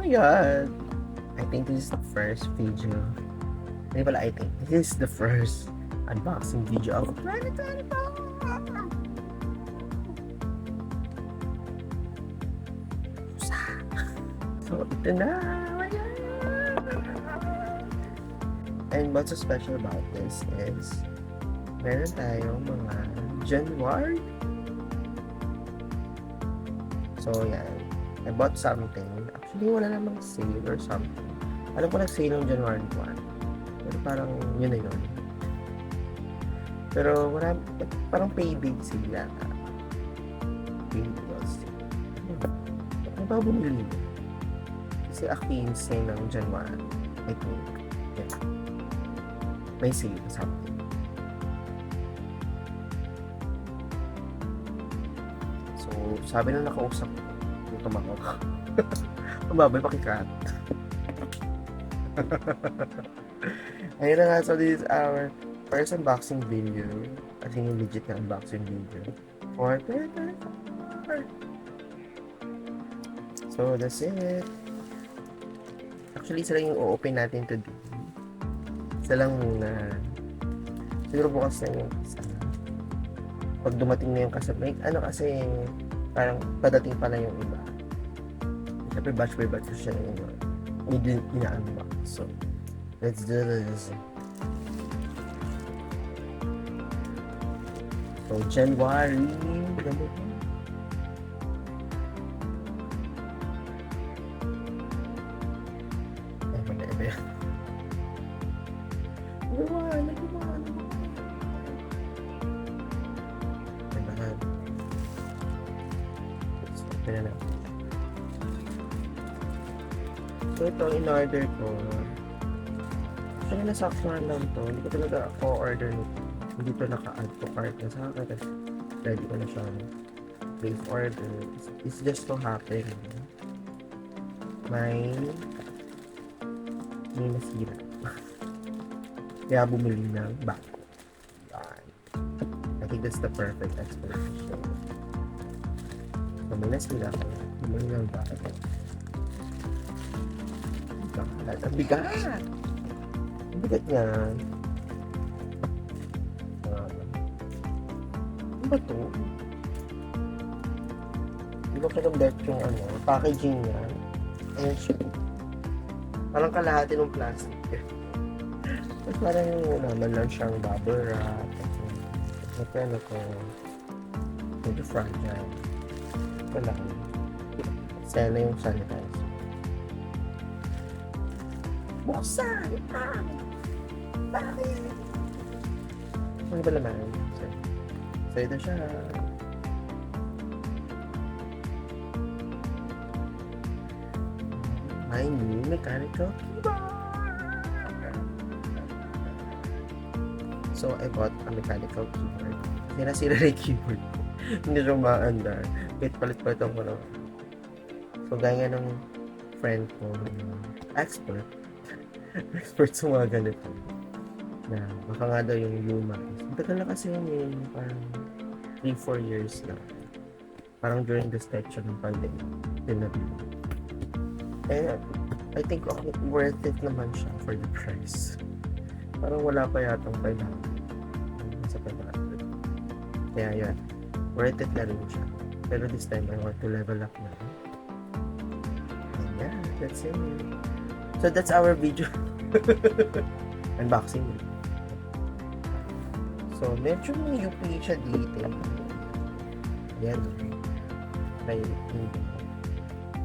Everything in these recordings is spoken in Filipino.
my god! I think this is the first video. Hindi pala I think. This is the first unboxing video of 2024! So, ito na! And what's so special about this is meron tayong mga January. So, yan. I bought something. Actually, wala namang sale or something. Alam ko nag-sale ng January 1. Pero parang yun na yun. Pero wala, parang payday sale yata. Payday sale. Ano ba bumili? Kasi a 15 ng January. I think. Yeah. May sale or something. So, sabi na nakausap ko. Yung tumakot. Ang babay pakikat. Ayun na nga. So, this is our first unboxing video. I think yung legit na unboxing video. For 2024. So, that's it. Actually, isa lang yung o-open natin today. Isa lang muna. Siguro bukas na yung isa. Pag dumating na yung kasabay, ano kasi, parang padating pa na yung iba. Siyempre, batch by batch siya yung hindi ina-unbox. So, let's do this. So, January. Ganda po. So ito in-order ko. Actually nasaktuhan lang to. Hindi ko talaga ako order nito. Hindi to naka-add to cart na sa akin. Kasi ready ko na siya place order. It's just so happen. May nasira. Kaya bumili ng bago. Yan. I think that's the perfect explanation. So may nasira ko. Bumili ng bago. Ang bigat! Ang bigat niya. Ano ba ito? Hindi ko pinag-bet yung packaging niya. Ayan siya. Parang kalahati ng plastic. Tapos parang naman lang siyang bubble wrap. Ito ko. Medyo fragile. Ito lang. Sana yung sanitizer. Buksan! Bakit? Ano ba naman? So ito siya. My new mechanical keyboard! So I bought a mechanical keyboard. Sinasira na yung keyboard ko. Hindi siya maandar. Kahit palit-palitan ko na. So gaya ng friend ko, expert sa mga ganito na baka nga daw yung luma matagal na kasi yun parang 3-4 years na parang during the stage ng pandemic pinabili and I think okay, worth it naman siya for the price. Parang wala pa yatang 500 sa 500 kaya yun worth it na rin siya pero this time I want to level up na and yeah, that's it. So that's our video. Unboxing. So medyo may UP siya dito. Yan.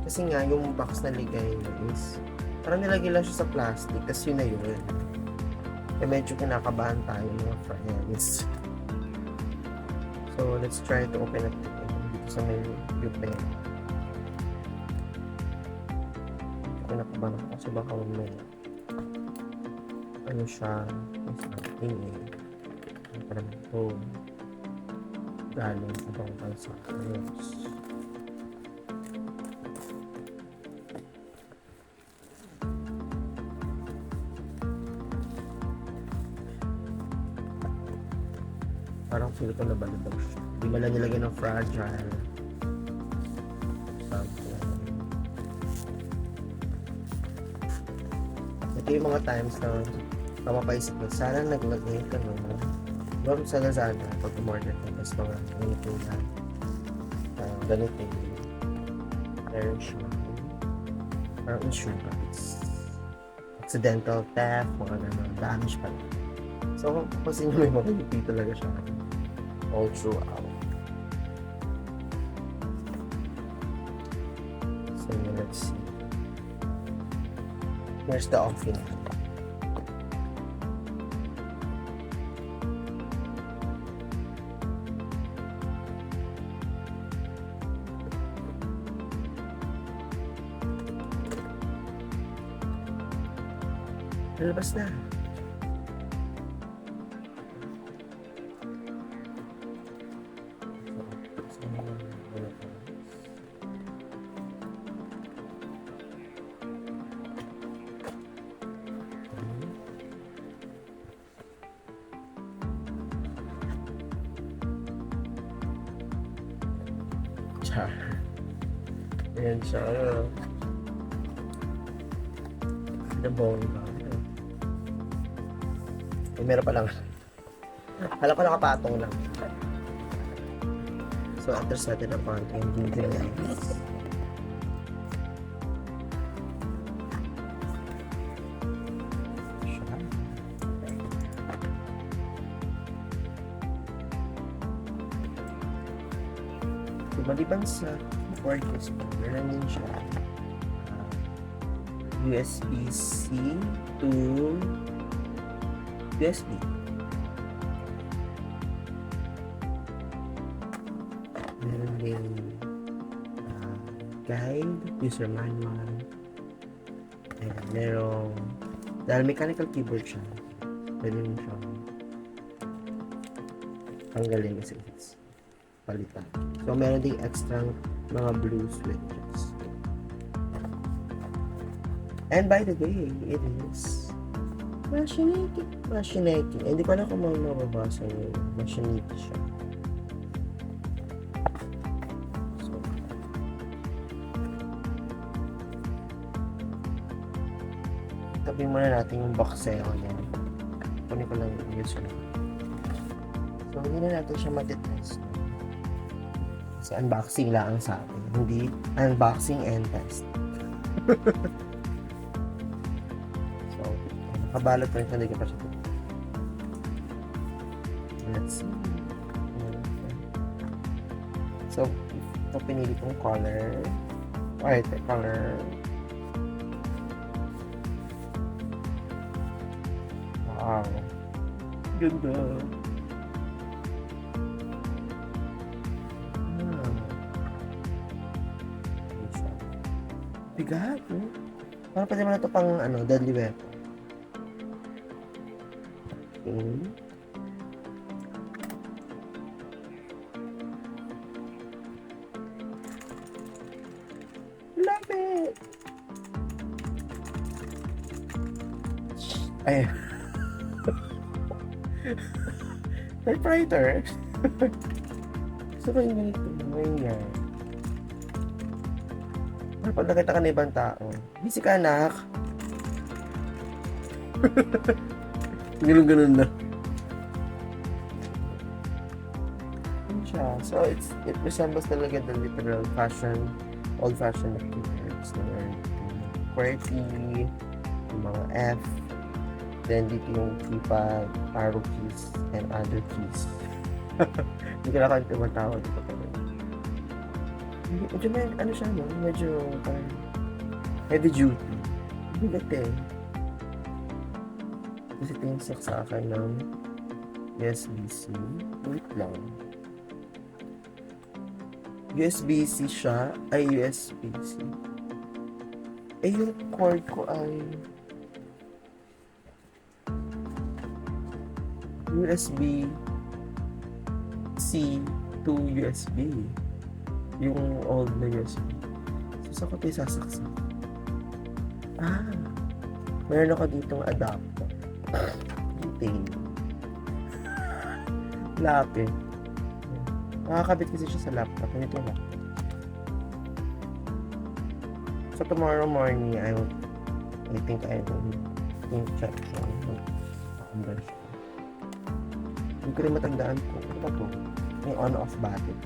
Kasi nga yung box na ligay is parang nilagay lang siya sa plastic kasi yun na yun. Eh medyo kinakabahan tayo mga friends. So let's try to open it dito sa may UP. Kinakabahan ako kasi baka may ano siya something parang ito galing sa ibang bansa. Parang feel ko na balibag siya. Di ba lang nilagay ng fragile. yung mga times na mapapaisip mo, sana naglagay ka no, doon sa Lazada, pag umorder ka, tapos mga ganito na, ganito yung meron siya, parang insurance, accidental theft, mga gano'n, damage pa lang. So, kasi may mga UP talaga siya all throughout. So, let's see. Here's the offing. Lalabas na. Char. Ayan siya. The bomba. Eh, meron pa lang. Alam ko nakapatong lang. So, after setting up on, hindi ko na so, maliban sa port is meron din siya USB-C to USB. Meron din guide, user manual, and merong dahil mechanical keyboard siya, pwede mo siyang tanggalin kasi it's palitan. So meron din extra mga blue switches. And by the way, it is Machenike. Hindi ko alam kung mababasa yung Machenike siya. So, tabi muna natin yung boxeo niya. Kunin ko lang yung user. So, hindi na natin siya matitest. Kasi unboxing lang sa atin. Hindi unboxing and test. Nakabalot pa rin, hindi ka pa siya. Let's see. So, ito pinili kong color. Alright, color. Wow. Ganda. Bigat, no? Parang pwede mo na ito pang, deadly weapon. Love it! Ay. Typewriter. Gusto ko yung ganito. Ngayon. Pag nakita ka na ibang tao. Busy ka, anak. Ganun na. So it resembles talaga the literal old-fashioned keyboards. QWERTY, yung mga F, then dito yung keypad, arrow keys, and other keys. Hindi ko nakakanta yung tawag dito talaga. Medyo may, siya, no? Medyo heavy duty. Bigat eh. Kasi tinsak sa akin ng USB-C. Wait lang. USB-C siya. Ay, USB-C. Eh, yung cord ko ay USB-C to USB. Yung old na USB. So, saan ko ito isasaksak? Meron ako ditong adapter. Detail. Lapit. Nakakabit kasi siya sa laptop. Ganito lang. So tomorrow morning, I think I will yung section. Under siya. Hindi ko rin matandaan ko. Ano ba ito? May on-off battery.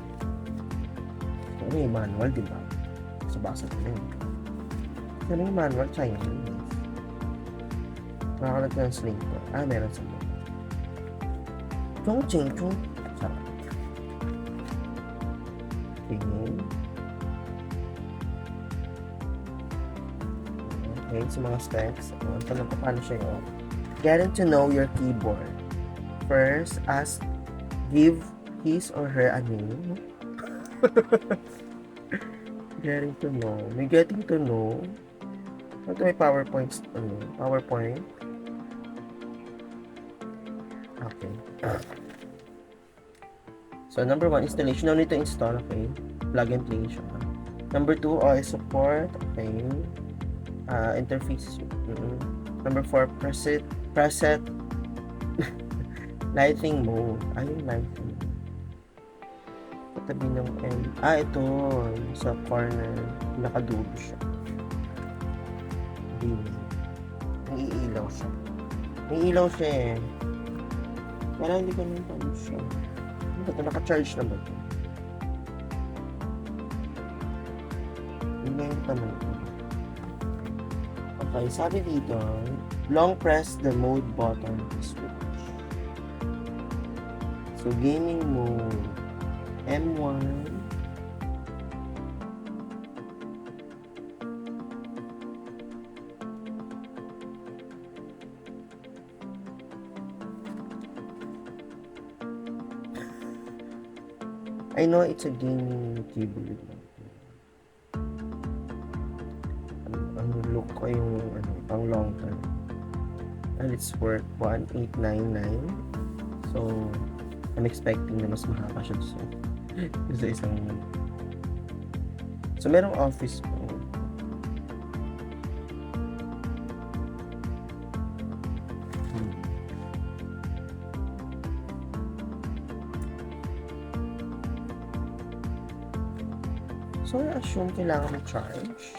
So, ano yung manual, di ba? So, basa ko na yun. Ano yung manual? Chinese. Nakaka-translator. Meron sa mga. Chong-ching, chong. Sarap. Okay. Okay, sa mga specs. Tanong ko paano siya yun. Getting to know your keyboard. First, give his or her a name. Getting to know. May getting to know. Ito may PowerPoint. PowerPoint. Okay. So, number 1, installation. No need to install, okay? Plug and play siya. Number 2, support, okay? Interface. Number 4, preset lighting mode. Yung lighting. Katabi ng M. Ito. Sa corner. Nakadulo siya. May ilaw siya. May ilaw siya eh. Wala, hindi ko naman paano siya. Ito, naka-charge na ba ito? Hindi yung tanong ito. Okay, sabi dito, long press the mode button to switch. So, gaming mode, M1, I know it's a gaming keyboard. Ang look ko yung pang long term. And it's worth 1899. So, I'm expecting na mas mahaba siya sa isang. So, merong office po. So, I assume kailangan mag-charge.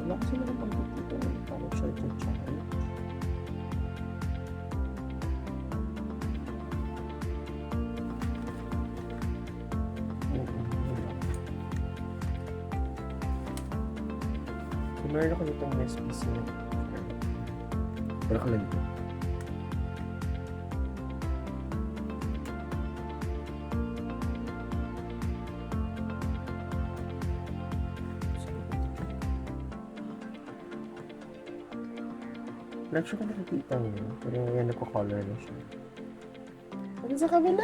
Wala kasi naman pang dito. Paano siya ito-charge? So, meron ako nitong USB-C. Pero ko lang ito. Not sure kung nakikita mo. Pero yan, nagko-color na siya. Ano sa kabila?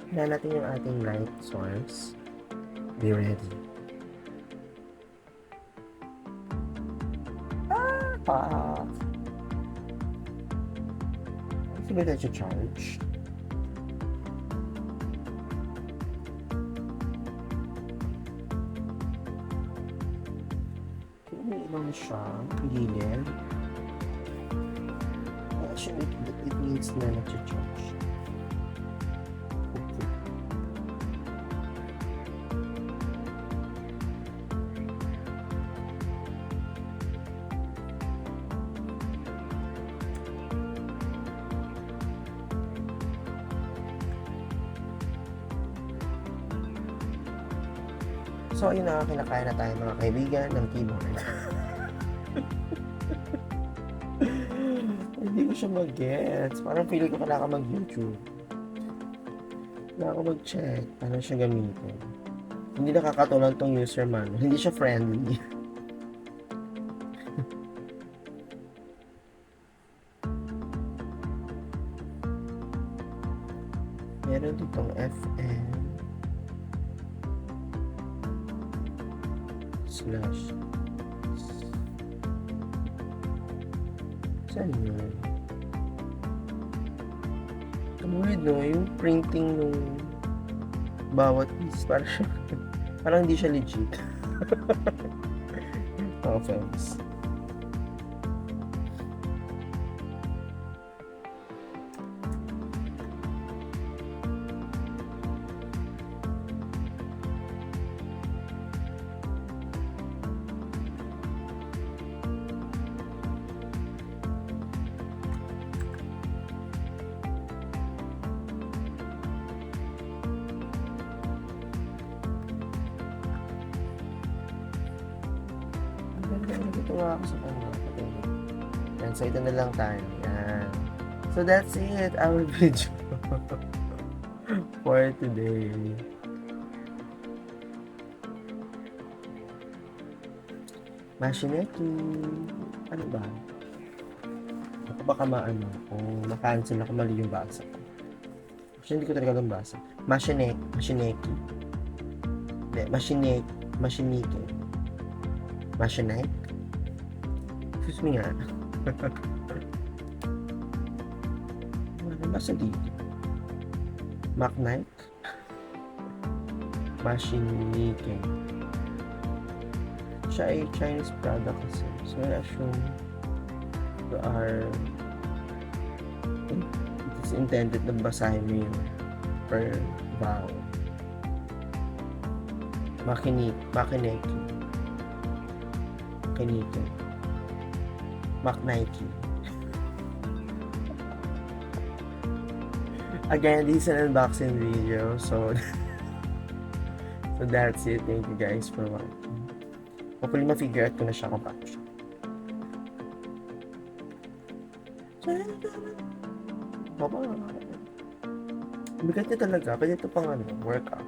Hila natin yung ating light source. Be ready. Sige tayo charge. May ibang siya. Gilid. Actually, it means na nag-charge. Okay. So, ayun na, kinakain na tayo mga kaibigan ng keyboard. Hindi ko siya mag-gets. Parang feeling ko kailangan mag-YouTube. Kailangan ko mag-check. Paano siya gamitin. Hindi nakakatulong tong user manual. Hindi siya friendly. Meron ditong FM / saan yun? Ang weird no, yung printing nung bawat piece parang hindi siya legit. No offense. Natutuwa ako sa kanya. Yan, so ito na lang tayo. Yan. So that's it, our video for today. Machenike. Ano ba? Ako baka maano, kung ma-cancel ako, mali yung basa ko. Actually, hindi ko talaga alam basa. Machenike. Hindi, Machenike. Machenike? Excuse me nga. Ano basa dito? Machenike? Machenike. Siya ay Chinese product kasi. So, I assume you are it is intended na basahin mo yun per vowel. Machenike. Machenike. Again, this is an unboxing video. So that's it. Thank you guys for watching. Hopefully ma-figure out ko na siya kung paano siya. Bigat niya talaga. Pwede ito pang workout.